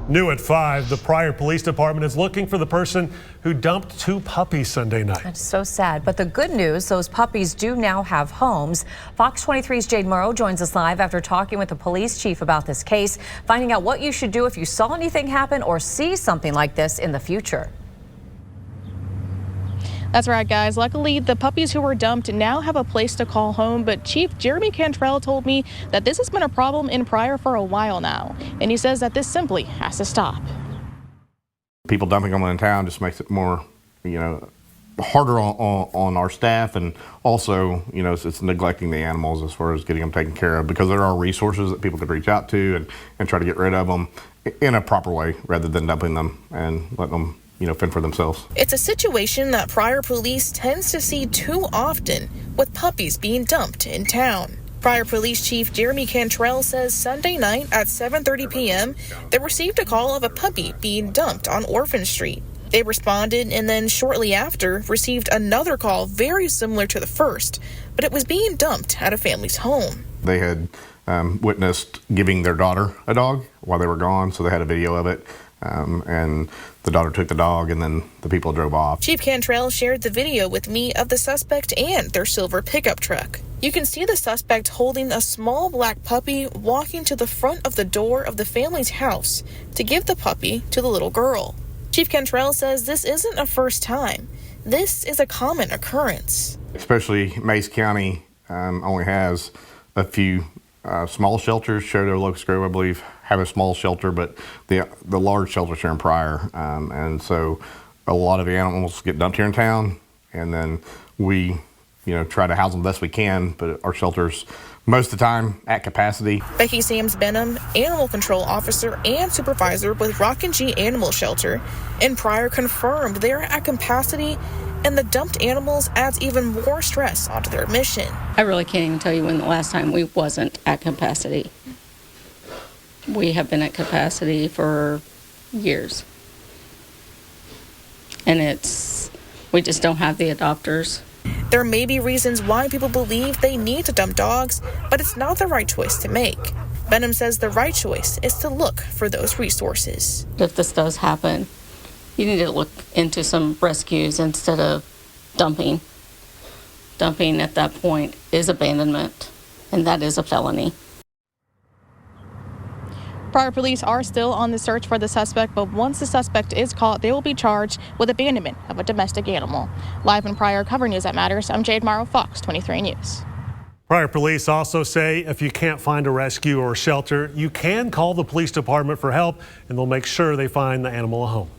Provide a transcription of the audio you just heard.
New at 5, the Pryor Police Department is looking for the person who dumped 2 puppies Sunday night. That's so sad. But the good news, those puppies do now have homes. Fox 23's Jade Morrow joins us live after talking with the police chief about this case, finding out what you should do if you saw anything happen or see something like this in the future. That's right, guys. Luckily, the puppies who were dumped now have a place to call home, but Chief Jeremy Cantrell told me that this has been a problem in Pryor for a while now, and he says that this simply has to stop. People dumping them in town just makes it more, harder on our staff, and also, it's neglecting the animals as far as getting them taken care of, because there are resources that people could reach out to and try to get rid of them in a proper way rather than dumping them and letting them fend for themselves. It's a situation that Pryor Police tends to see too often, with puppies being dumped in town. Pryor Police Chief Jeremy Cantrell says Sunday night at 7:30 p.m., they received a call of a puppy being dumped on Orphan Street. They responded and then shortly after received another call very similar to the first, but it was being dumped at a family's home. They had witnessed giving their daughter a dog while they were gone, so they had a video of it. And the daughter took the dog, and then the people drove off. Chief Cantrell shared the video with me of the suspect and their silver pickup truck. You can see the suspect holding a small black puppy walking to the front of the door of the family's house to give the puppy to the little girl. Chief Cantrell says this isn't a first time. This is a common occurrence. Especially Mace County only has a few small shelters. Shenandoah Locust Grove, I believe, have a small shelter, but the large shelters here in Pryor, and so a lot of the animals get dumped here in town, and then we try to house them best we can, but our shelters most of the time at capacity. Becky Sams Benham, animal control officer and supervisor with Rock and G Animal Shelter in Pryor, confirmed they're at capacity, and the dumped animals adds even more stress onto their mission. I really can't even tell you when the last time we wasn't at capacity. We have been at capacity for years. And we just don't have the adopters. There may be reasons why people believe they need to dump dogs, but it's not the right choice to make. Benham says the right choice is to look for those resources. If this does happen, you need to look into some rescues instead of dumping. Dumping at that point is abandonment, and that is a felony. Pryor police are still on the search for the suspect, but once the suspect is caught, they will be charged with abandonment of a domestic animal. Live in Pryor, Cover News That Matters, I'm Jade Morrow, Fox 23 News. Pryor police also say if you can't find a rescue or shelter, you can call the police department for help, and they'll make sure they find the animal a home.